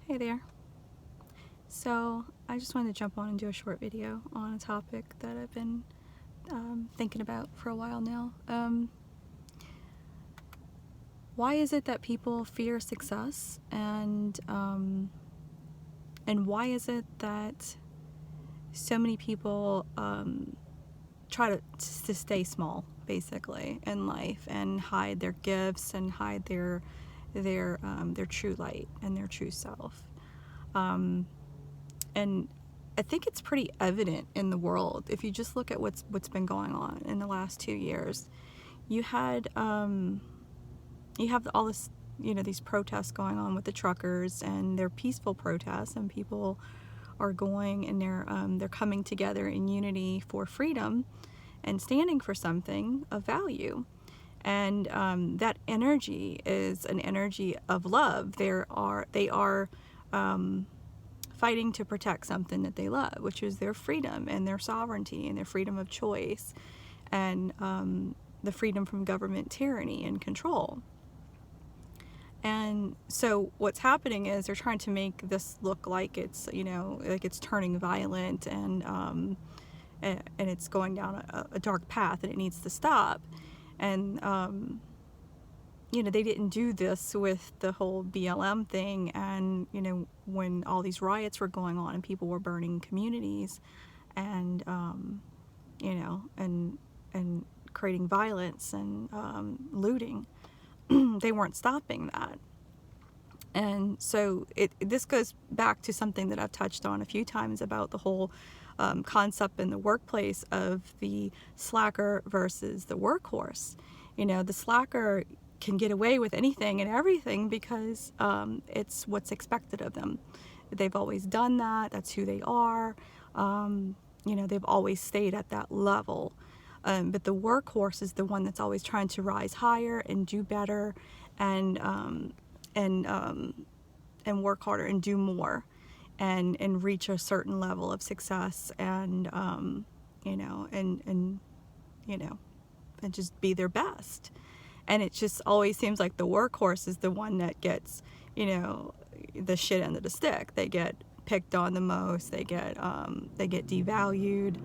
Hey there. So I just wanted to jump on and do a short video on a topic that I've been thinking about for a while now. Why is it that people fear success, and why is it that so many people try to stay small, basically, in life, and hide their gifts and hide their true light and their true self? And I think it's pretty evident in the world. If you just look at what's been going on in the last 2 years, you have all this, these protests going on with the truckers, and they're peaceful protests, and people are going and they're coming together in unity for freedom and standing for something of value. And that energy is an energy of love. They are fighting to protect something that they love, which is their freedom and their sovereignty and their freedom of choice, and the freedom from government tyranny and control. And so what's happening is they're trying to make this look like it's, like it's turning violent, and it's going down a dark path, and it needs to stop. And they didn't do this with the whole BLM thing, and when all these riots were going on and people were burning communities, and and creating violence and looting. They weren't stopping that. And so this goes back to something that I've touched on a few times about the whole concept in the workplace of the slacker versus the workhorse. The slacker can get away with anything and everything because it's what's expected of them. They've always done that. That's who they are. They've always stayed at that level. But the workhorse is the one that's always trying to rise higher and do better, and work harder and do more, and reach a certain level of success, and just be their best. And it just always seems like the workhorse is the one that gets, the shit end of the stick. They get picked on the most. They get devalued.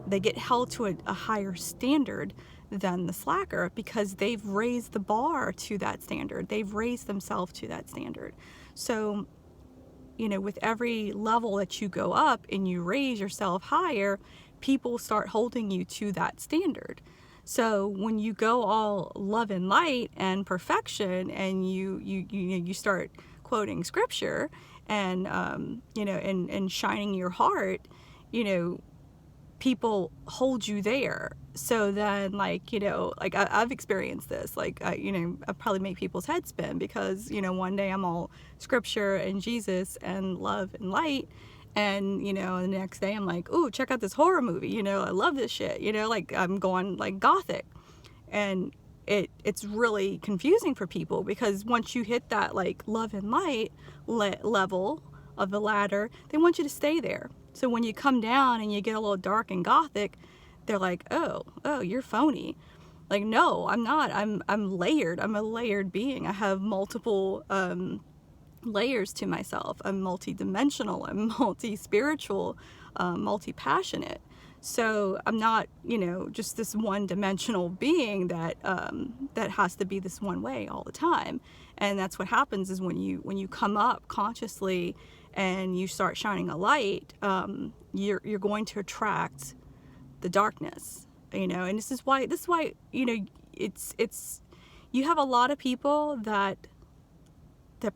They get held to a higher standard than the slacker because they've raised the bar to that standard. They've raised themselves to that standard. So, with every level that you go up and you raise yourself higher, people start holding you to that standard. So when you go all love and light and perfection, and you start quoting scripture, and and shining your heart, people hold you there. So then, I've experienced this. I probably make people's heads spin because one day I'm all scripture and Jesus and love and light, and the next day I'm like, ooh, check out this horror movie, I love this shit, I'm going like gothic. And it's really confusing for people because once you hit that love and light level of the ladder, they want you to stay there. So when you come down and you get a little dark and gothic, they're like, oh, you're phony. Like, no, I'm not. I'm layered. I'm a layered being. I have multiple layers to myself. I'm multi-dimensional. I'm multi-spiritual, multi-passionate. So I'm not, just this one-dimensional being that has to be this one way all the time. And that's what happens is when you come up consciously and you start shining a light, you're going to attract the darkness. And this is why it's you have a lot of people that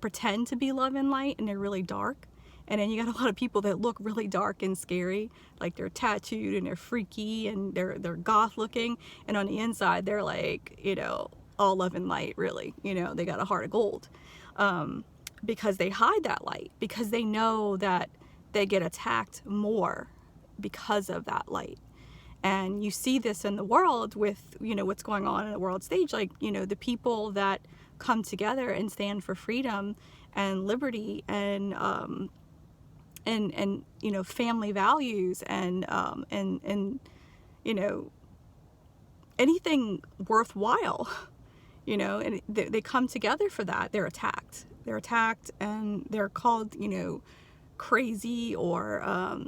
pretend to be love and light, and they're really dark. And then you got a lot of people that look really dark and scary, like they're tattooed and they're freaky and they're goth looking, and on the inside they're like, all love and light, really. They got a heart of gold, because they hide that light, because they know that they get attacked more because of that light. And you see this in the world with what's going on in the world stage, the people that come together and stand for freedom and liberty and family values and anything worthwhile, and they come together for that, they're attacked. they're attacked and they're called, crazy or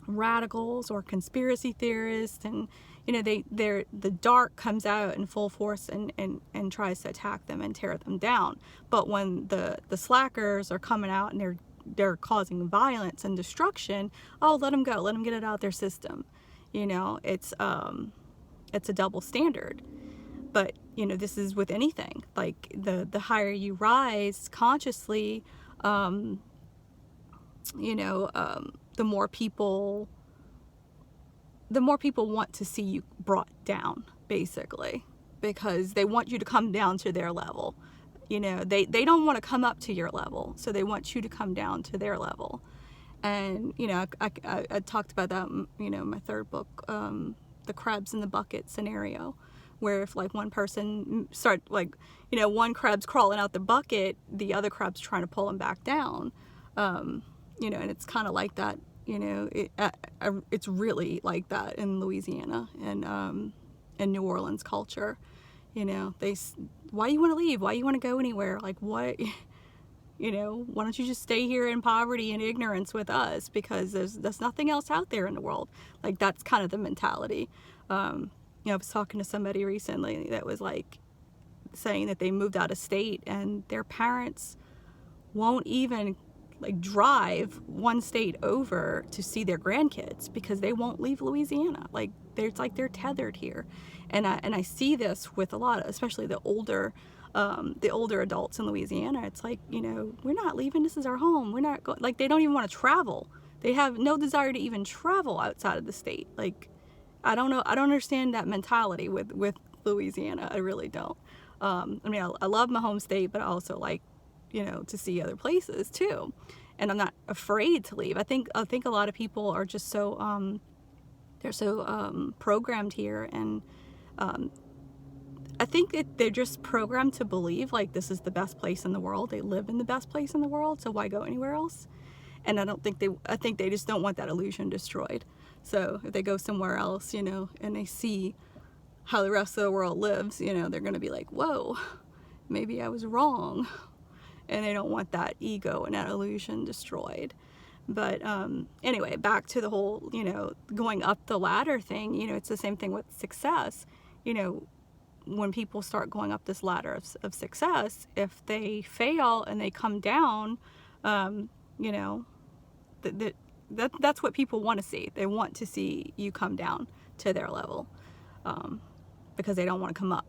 radicals or conspiracy theorists, and the dark comes out in full force and tries to attack them and tear them down. But when the slackers are coming out and they're causing violence and destruction, oh, let them go, let them get it out of their system. It's a double standard. But this is with anything. Like the higher you rise consciously, the more people want to see you brought down, basically, because they want you to come down to their level. They don't want to come up to your level, so they want you to come down to their level. And I talked about that, my third book, the crabs in the bucket scenario, where if like one person one crab's crawling out the bucket, the other crab's trying to pull him back down. And it's kind of like that. It's really like that in Louisiana and in New Orleans culture. Why you want to leave? Why you want to go anywhere? Like what? Why don't you just stay here in poverty and ignorance with us? Because there's nothing else out there in the world. Like that's kind of the mentality. I was talking to somebody recently that was like saying that they moved out of state and their parents won't even like drive one state over to see their grandkids because they won't leave Louisiana. Like they're tethered here. And I see this with a lot, especially the older adults in Louisiana. It's like, we're not leaving. This is our home. We're not going. Like they don't even want to travel. They have no desire to even travel outside of the state. Like, I don't know. I don't understand that mentality with Louisiana. I really don't. I love my home state, but I also like, to see other places too. And I'm not afraid to leave. I think a lot of people are just so they're so programmed here, and I think that they're just programmed to believe like this is the best place in the world. They live in the best place in the world, so why go anywhere else? And I think they just don't want that illusion destroyed. So if they go somewhere else, and they see how the rest of the world lives, they're going to be like, whoa, maybe I was wrong. And they don't want that ego and that illusion destroyed. But anyway, back to the whole, going up the ladder thing, it's the same thing with success. When people start going up this ladder of success, if they fail and they come down, that's what people want to see. They want to see you come down to their level, because they don't want to come up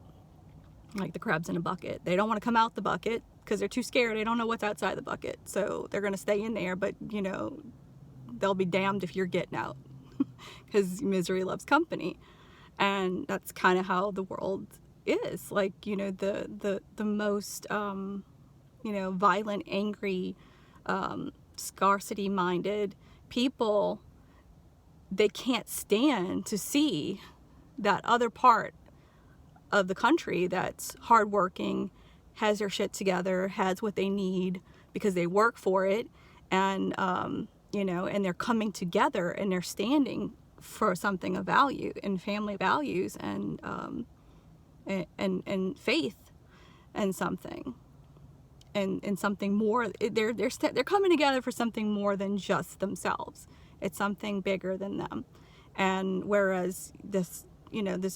like the crabs in a bucket. They don't want to come out the bucket because they're too scared. They don't know what's outside the bucket. So they're going to stay in there, but they'll be damned if you're getting out because misery loves company. And that's kind of how the world is. Like, the most, violent, angry, scarcity-minded people, they can't stand to see that other part of the country that's hardworking, has their shit together, has what they need because they work for it, and and they're coming together and they're standing for something of value and family values and faith and something. And something more. They're coming together for something more than just themselves. It's something bigger than them. And whereas this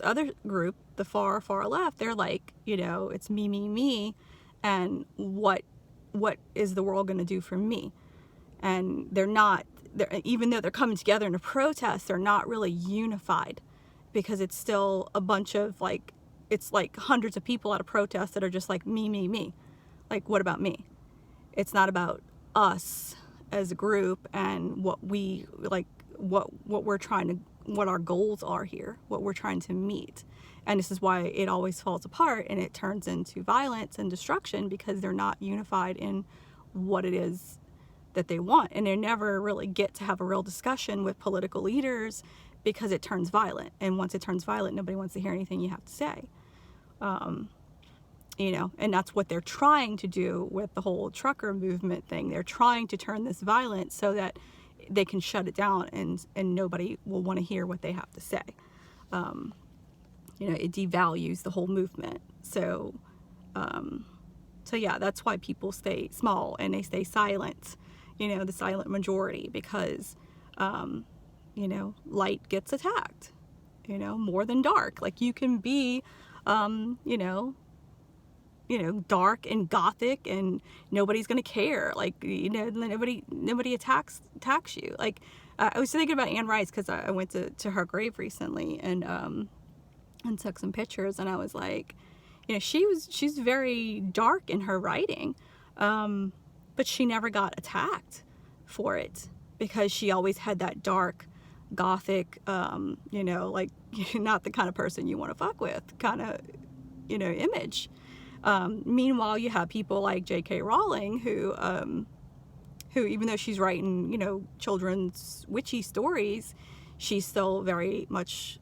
other group, the far left, they're like, it's me, and what is the world going to do for me? And even though they're coming together in a protest, they're not really unified, because it's still a bunch of it's like hundreds of people at a protest that are just like me. Like, what about me? It's not about us as a group and what we like, what our goals are here, what we're trying to meet. And this is why it always falls apart and it turns into violence and destruction, because they're not unified in what it is that they want. And they never really get to have a real discussion with political leaders because it turns violent. And once it turns violent, nobody wants to hear anything you have to say. And that's what they're trying to do with the whole trucker movement thing. They're trying to turn this violent so that they can shut it down and nobody will want to hear what they have to say. It devalues the whole movement. So, So yeah, that's why people stay small and they stay silent, the silent majority, because, light gets attacked, more than dark. Like you can be, dark and gothic and nobody's going to care. Like, nobody attacks you. Like, I was thinking about Anne Rice because I went to her grave recently and took some pictures, and I was like, she's very dark in her writing, but she never got attacked for it because she always had that dark, gothic, like not the kind of person you want to fuck with kind of, image. Meanwhile, you have people like J.K. Rowling who even though she's writing, children's witchy stories, she's still very much,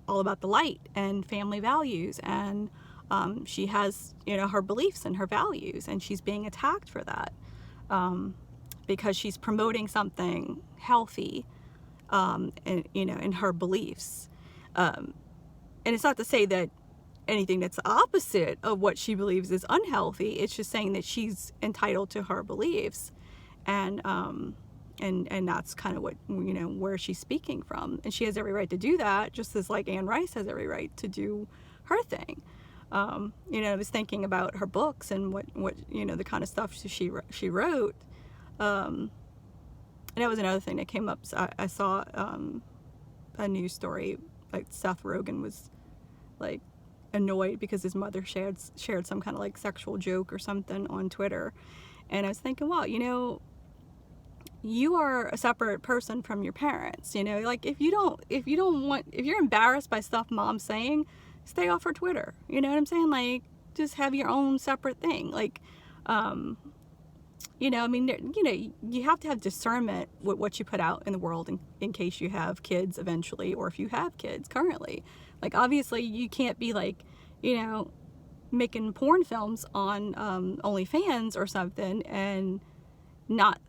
all about the light and family values, and she has her beliefs and her values, and she's being attacked for that because she's promoting something healthy in her beliefs, and it's not to say that anything that's opposite of what she believes is unhealthy. It's just saying that she's entitled to her beliefs, and that's kind of what, where she's speaking from, and she has every right to do that, just as like Anne Rice has every right to do her thing. I was thinking about her books and what the kind of stuff she wrote, and that was another thing that came up. So I saw a news story, like Seth Rogen was like annoyed because his mother shared some kind of like sexual joke or something on Twitter, and I was thinking, well, you are a separate person from your parents. Like if you're embarrassed by stuff mom's saying, stay off her Twitter. You know what I'm saying? Like, just have your own separate thing. Like, you have to have discernment with what you put out in the world in case you have kids eventually, or if you have kids currently. Like, obviously you can't be like, making porn films on OnlyFans or something and not,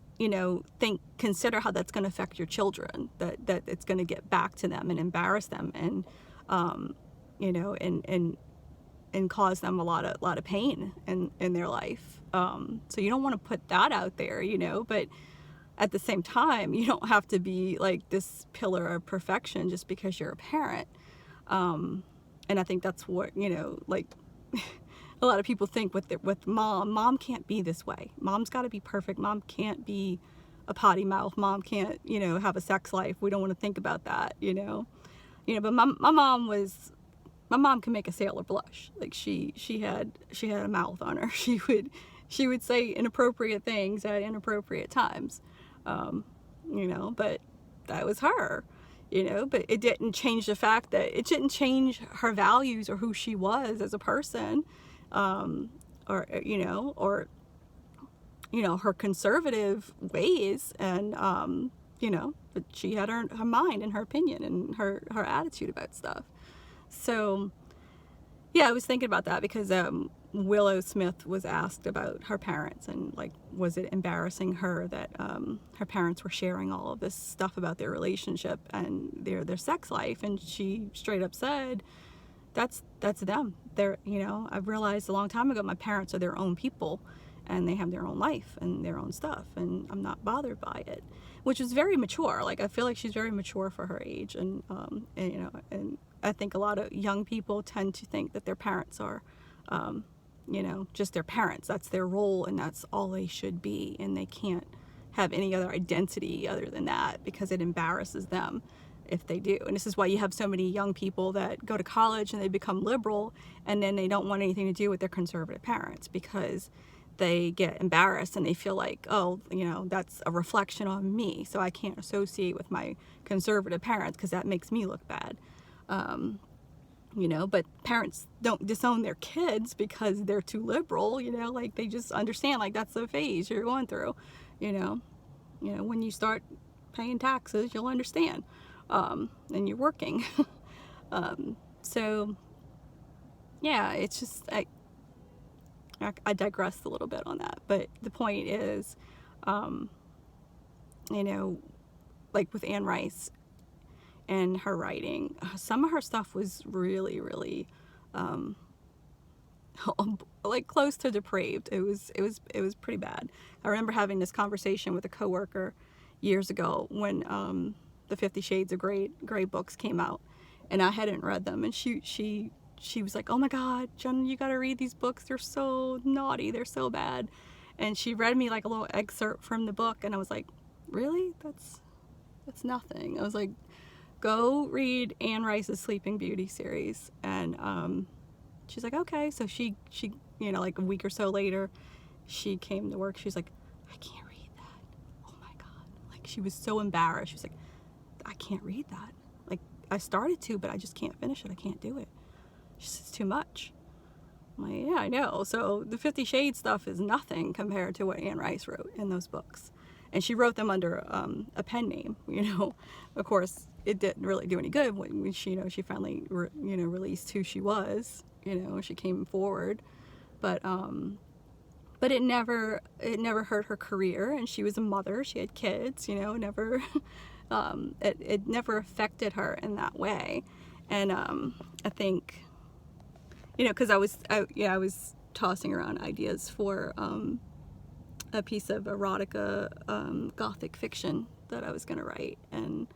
consider how that's going to affect your children, that it's going to get back to them and embarrass them and, and cause them a lot of pain in their life. So you don't want to put that out there, but at the same time, you don't have to be like this pillar of perfection just because you're a parent. And I think that's what, like a lot of people think with mom can't be this way. Mom's got to be perfect. Mom can't be a potty mouth. Mom can't, have a sex life. We don't want to think about that, but my mom can make a sailor blush. Like she had a mouth on her. She would say inappropriate things at inappropriate times, but that was her, but it didn't change the fact that it didn't change her values or who she was as a person, or her conservative ways, and but she had her mind and her opinion and her attitude about stuff. So yeah, I was thinking about that because Willow Smith was asked about her parents and like, was it embarrassing her that her parents were sharing all of this stuff about their relationship and their sex life, and she straight up said, that's them. They're, I've realized a long time ago my parents are their own people and they have their own life and their own stuff, and I'm not bothered by it, which is very mature. Like, I feel like she's very mature for her age, and I think a lot of young people tend to think that their parents are, just their parents. That's their role and that's all they should be, and they can't have any other identity other than that because it embarrasses them if they do. And this is why you have so many young people that go to college and they become liberal, and then they don't want anything to do with their conservative parents because they get embarrassed and they feel like, oh, that's a reflection on me, so I can't associate with my conservative parents because that makes me look bad. But parents don't disown their kids because they're too liberal, like they just understand, like, that's the phase you're going through, when you start paying taxes, you'll understand, and you're working. So yeah, it's just, I digressed a little bit on that, but the point is, like with Anne Rice and her writing, some of her stuff was really, really like close to depraved. It was pretty bad. I remember having this conversation with a coworker years ago when the 50 Shades of Grey books came out, and I hadn't read them, and she was like, "Oh my God, Jen, you got to read these books. They're so naughty. They're so bad." And she read me like a little excerpt from the book, and I was like, "Really? That's nothing." I was like, "Go read Anne Rice's Sleeping Beauty series." And she's like, "Okay." So she like a week or so later, she came to work. She's like, "I can't read that. Oh my God." Like, she was so embarrassed. She was like, "I can't read that. Like, I started to, but I just can't finish it. I can't do it. It's too much." I'm like, "Yeah, I know." So the 50 Shades stuff is nothing compared to what Anne Rice wrote in those books. And she wrote them under a pen name, Of course, it didn't really do any good when she finally, released who she was. She came forward, but it never hurt her career. And she was a mother. She had kids. Never, it never affected her in that way. And I think, because I was tossing around ideas for a piece of erotica, gothic fiction that I was going to write, and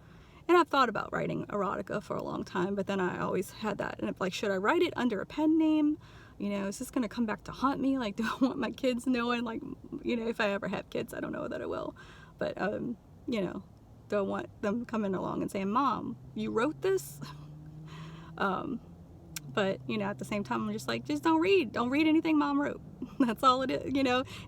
I've thought about writing erotica for a long time, but then I always had that, and like, should I write it under a pen name? Is this going to come back to haunt me? Like, do I want my kids knowing? Like, if I ever have kids, I don't know that I will, but don't want them coming along and saying, "Mom, you wrote this." But at the same time, I'm just like, just don't read anything Mom wrote. That's all it is.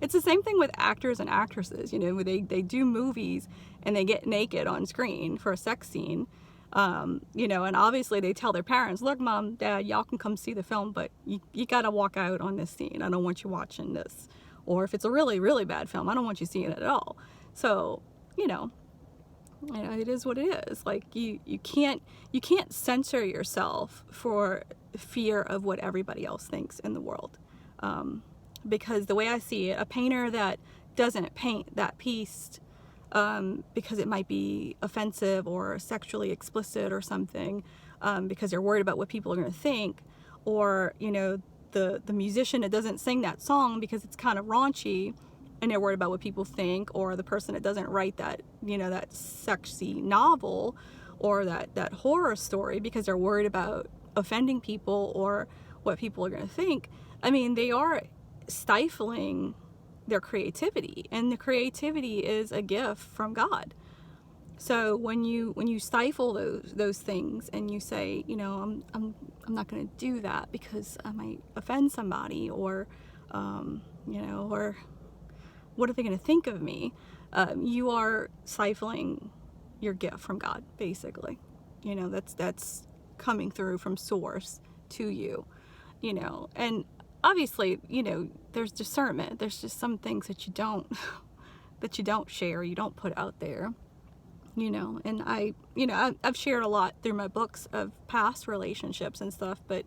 It's the same thing with actors and actresses. They do movies and they get naked on screen for a sex scene. And obviously they tell their parents, "Look, Mom, Dad, y'all can come see the film, but you gotta walk out on this scene. I don't want you watching this." Or if it's a really, really bad film, I don't want you seeing it at all. So, it is what it is. Like, you can't censor yourself for fear of what everybody else thinks in the world. Because the way I see it, a painter that doesn't paint that piece because it might be offensive or sexually explicit or something, because they're worried about what people are going to think, or the musician that doesn't sing that song because it's kind of raunchy and they're worried about what people think, or the person that doesn't write that that sexy novel or that horror story because they're worried about offending people or what people are going to think. I mean, they are stifling their creativity, and the creativity is a gift from God. So when you stifle those things and you say, I'm not going to do that because I might offend somebody, or or what are they going to think of me? You are stifling your gift from God, basically. That's coming through from source to you, and obviously, there's discernment. There's just some things that you don't share, you don't put out there, and I've shared a lot through my books of past relationships and stuff, but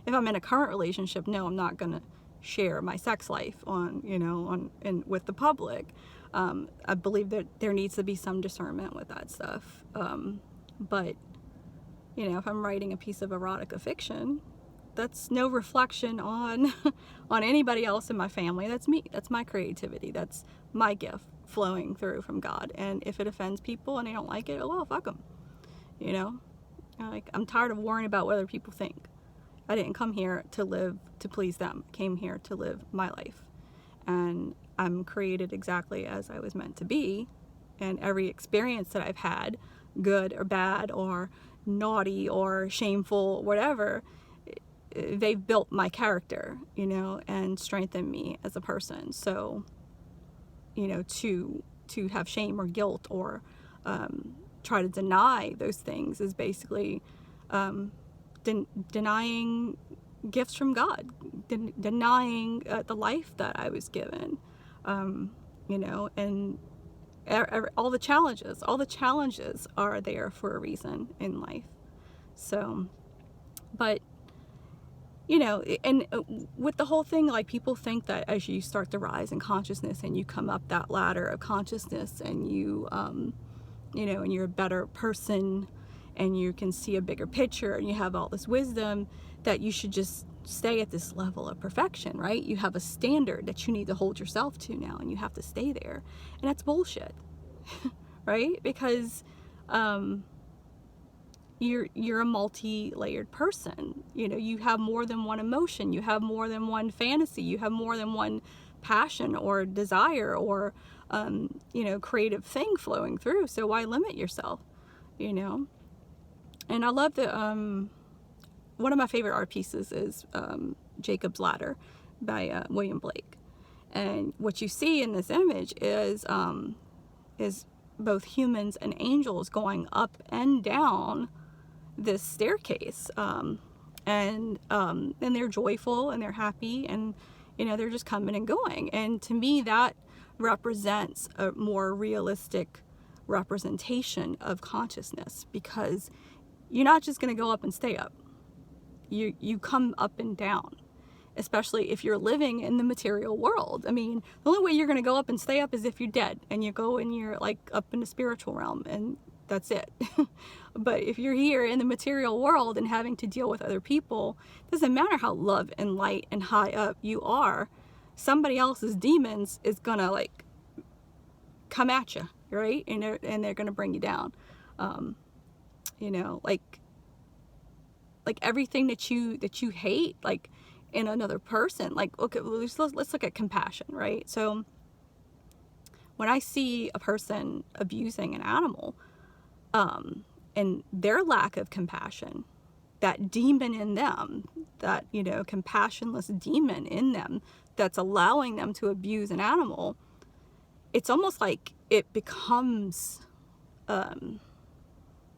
if I'm in a current relationship, no, I'm not going to share my sex life with the public. I believe that there needs to be some discernment with that stuff. But if I'm writing a piece of erotica fiction, that's no reflection on anybody else in my family. That's me. That's my creativity. That's my gift flowing through from God. And if it offends people and they don't like it, oh well, fuck them. Like, I'm tired of worrying about what other people think. I didn't come here to live to please them. I came here to live my life. And I'm created exactly as I was meant to be. And every experience that I've had, good or bad or naughty or shameful, whatever, they've built my character, and strengthened me as a person. So, to have shame or guilt or try to deny those things is basically denying gifts from God, denying the life that I was given, and all the challenges are there for a reason in life. So, but and with the whole thing, like, people think that as you start to rise in consciousness and you come up that ladder of consciousness and you and you're a better person and you can see a bigger picture and you have all this wisdom, that you should just stay at this level of perfection, right? You have a standard that you need to hold yourself to now, and you have to stay there. And that's bullshit, right? Because you're a multi-layered person. You know, you have more than one emotion, you have more than one fantasy, you have more than one passion or desire or you know, creative thing flowing through. So why limit yourself, you know? And I love the one of my favorite art pieces is Jacob's Ladder by William Blake. And what you see in this image is both humans and angels going up and down this staircase, and they're joyful and they're happy, and you know, they're just coming and going. And to me, that represents a more realistic representation of consciousness, because you're not just going to go up and stay up. You come up and down, especially if you're living in the material world. I mean, the only way you're going to go up and stay up is if you're dead and you go and you're like up in the spiritual realm, and that's it. But if you're here in the material world and having to deal with other people, it doesn't matter how love and light and high up you are, somebody else's demons is gonna like come at you, right? And they're gonna bring you down. You know, like everything that you hate, like in another person. Like, okay, let's look at compassion, right? So when I see a person abusing an animal, and their lack of compassion, that demon in them, that, you know, compassionless demon in them that's allowing them to abuse an animal, it's almost like it becomes, I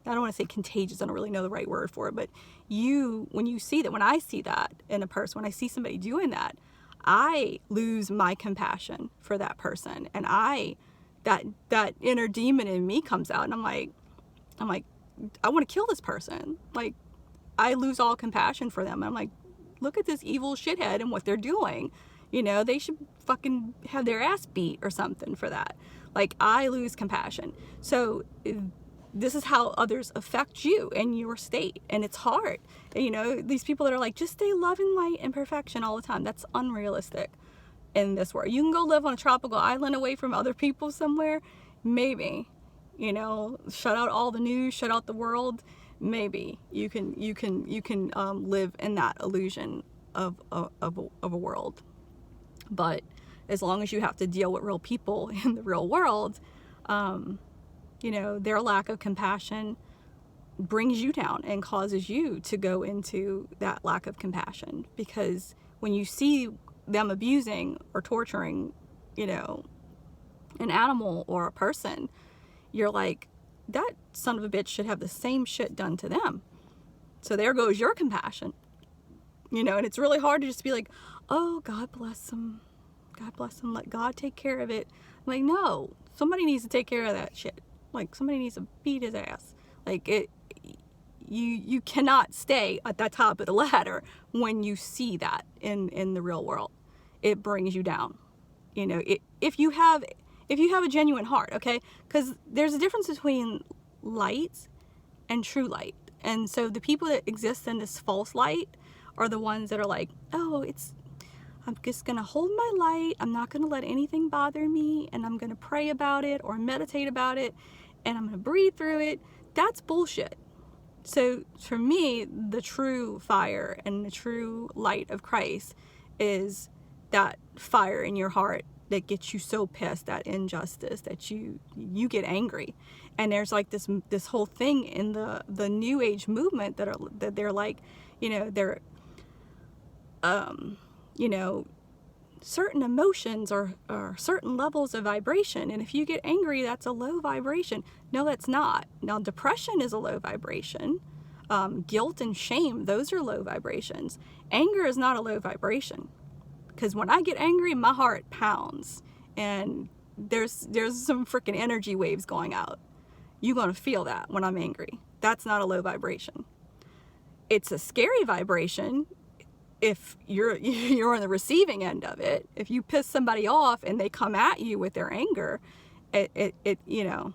don't want to say contagious, I don't really know the right word for it, but when you see that, when I see that in a person, when I see somebody doing that, I lose my compassion for that person, and that inner demon in me comes out, and I'm like, I want to kill this person. Like, I lose all compassion for them. I'm like, look at this evil shithead and what they're doing. You know, they should fucking have their ass beat or something for that. Like, I lose compassion. So this is how others affect you and your state. And it's hard. You know, these people that are like, just stay love and light and perfection all the time. That's unrealistic in this world. You can go live on a tropical island away from other people somewhere. Maybe. You know, shut out all the news, shut out the world. Maybe you can live in that illusion of a world. But as long as you have to deal with real people in the real world, you know, their lack of compassion brings you down and causes you to go into that lack of compassion. Because when you see them abusing or torturing, you know, an animal or a person, you're like, that son of a bitch should have the same shit done to them. So there goes your compassion. You know, and it's really hard to just be like, oh, God bless them. God bless them. Let God take care of it. I'm like, no, somebody needs to take care of that shit. Like, somebody needs to beat his ass. Like, you cannot stay at the top of the ladder when you see that in the real world. It brings you down. You know, if you have a genuine heart, okay? Because there's a difference between light and true light. And so the people that exist in this false light are the ones that are like, oh, I'm just going to hold my light. I'm not going to let anything bother me. And I'm going to pray about it or meditate about it. And I'm going to breathe through it. That's bullshit. So for me, the true fire and the true light of Christ is that fire in your heart that gets you so pissed at injustice that you get angry. And there's like this whole thing in the New Age movement that they're like, you know, they're you know, certain emotions are certain levels of vibration, and if you get angry, that's a low vibration. No, that's not. Now, depression is a low vibration. Guilt and shame, those are low vibrations. Anger is not a low vibration. Because when I get angry, my heart pounds, and there's some freaking energy waves going out. You're going to feel that when I'm angry. That's not a low vibration. It's a scary vibration if you're on the receiving end of it. If you piss somebody off and they come at you with their anger, it you know,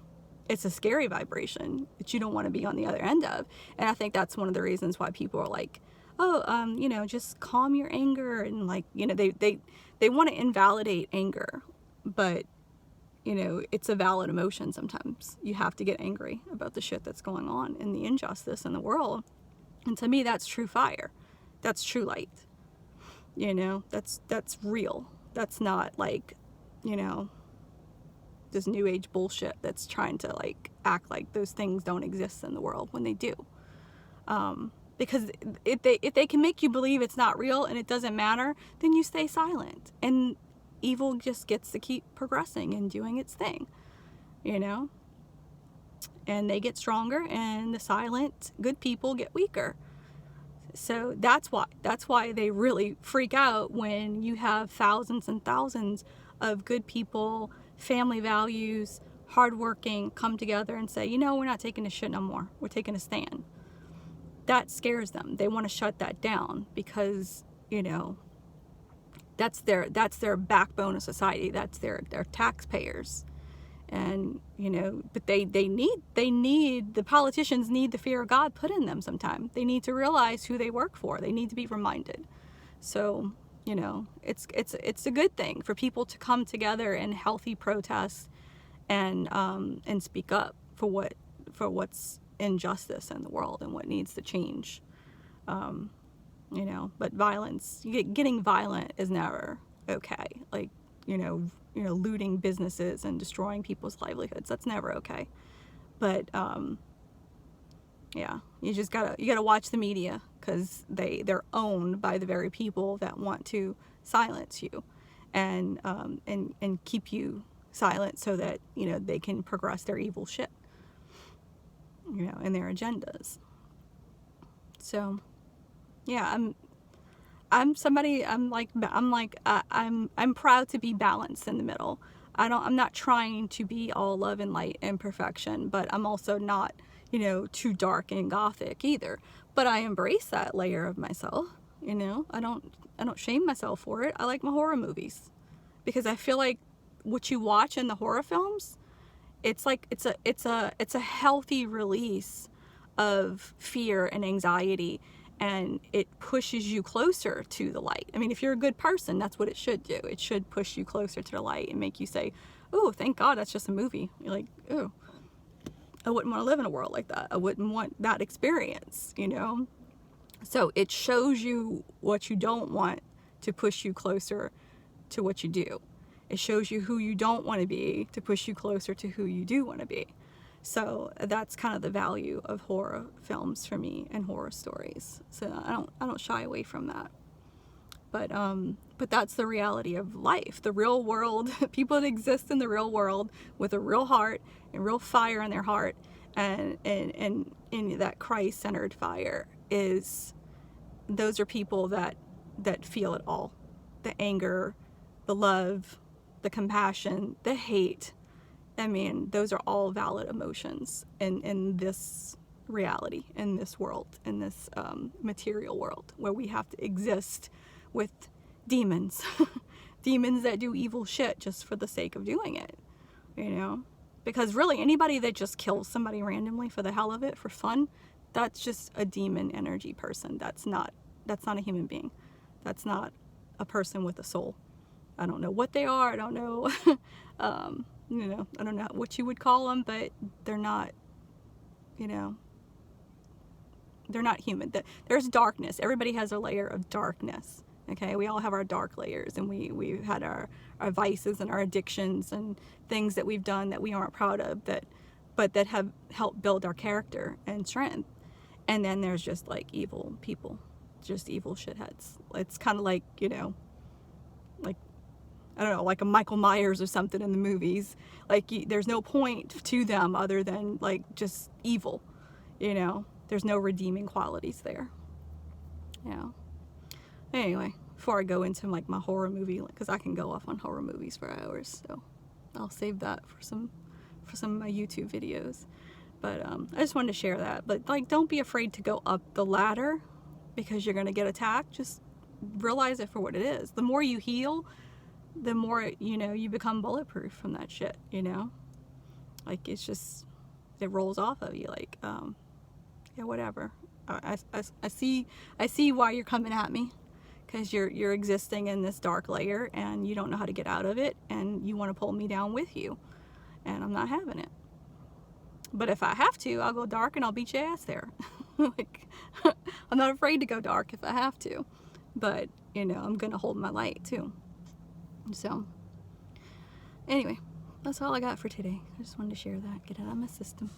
it's a scary vibration that you don't want to be on the other end of. And I think that's one of the reasons why people are like, you know, just calm your anger, and like, you know, they want to invalidate anger, but you know, it's a valid emotion. Sometimes you have to get angry about the shit that's going on and the injustice in the world. And to me, that's true fire. That's true light. You know, that's real. That's not like, you know, this new age bullshit that's trying to like act like those things don't exist in the world when they do. Because if they can make you believe it's not real and it doesn't matter, then you stay silent, and evil just gets to keep progressing and doing its thing, you know? And they get stronger, and the silent good people get weaker. So that's why they really freak out when you have thousands and thousands of good people, family values, hardworking, come together and say, you know, we're not taking this shit no more. We're taking a stand. That scares them. They want to shut that down because, you know, that's their backbone of society. That's their taxpayers. And, you know, but they need, the politicians need the fear of God put in them sometime. They need to realize who they work for. They need to be reminded. So, you know, it's a good thing for people to come together in healthy protest and speak up for what's injustice in the world and what needs to change. You know, but violence, getting violent is never okay. Like, you know, looting businesses and destroying people's livelihoods, that's never okay. But yeah, you gotta watch the media, because they're owned by the very people that want to silence you and keep you silent so that, you know, they can progress their evil shit, you know, and their agendas. So yeah, I'm proud to be balanced in the middle. I'm not trying to be all love and light and perfection, but I'm also not, you know, too dark and gothic either. But I embrace that layer of myself, you know. I don't shame myself for it. I like my horror movies because I feel like what you watch in the horror films, it's like it's a healthy release of fear and anxiety, and it pushes you closer to the light. I mean, if you're a good person, that's what it should do. It should push you closer to the light and make you say, oh, thank God that's just a movie. You're like, oh, I wouldn't want to live in a world like that. I wouldn't want that experience, you know? So it shows you what you don't want to push you closer to what you do. It shows you who you don't want to be to push you closer to who you do want to be. So that's kind of the value of horror films for me and horror stories. So I don't shy away from that. But that's the reality of life, the real world. People that exist in the real world with a real heart and real fire in their heart, and in that Christ-centered fire, those are people that feel it all. The anger, the love, the compassion, the hate. I mean, those are all valid emotions in this reality, in this world, in this material world, where we have to exist with demons. Demons that do evil shit just for the sake of doing it, you know? Because really, anybody that just kills somebody randomly for the hell of it, for fun, that's just a demon energy person. That's not a human being. That's not a person with a soul. I don't know what they are. I don't know, you know, I don't know what you would call them, but they're not, you know, they're not human. There's darkness. Everybody has a layer of darkness. Okay, we all have our dark layers, and we've had our vices and our addictions and things that we've done that we aren't proud of, but that have helped build our character and strength. And then there's just like evil people, just evil shitheads. It's kind of like, you know, like, I don't know, like a Michael Myers or something in the movies. Like, there's no point to them other than like just evil, you know. There's no redeeming qualities there. Yeah. Anyway, before I go into like my horror movie, because I can go off on horror movies for hours, so I'll save that for some of my YouTube videos. But I just wanted to share that. But like, don't be afraid to go up the ladder because you're gonna get attacked. Just realize it for what it is. The more you heal, the more, you know, you become bulletproof from that shit, you know? Like, it's just, it rolls off of you, like, yeah, whatever. I see why you're coming at me, because you're existing in this dark layer and you don't know how to get out of it, and you want to pull me down with you, and I'm not having it. But if I have to, I'll go dark and I'll beat your ass there. Like, I'm not afraid to go dark if I have to, but you know, I'm gonna hold my light too. So anyway, that's all I got for today. I just wanted to share that, get it out of my system.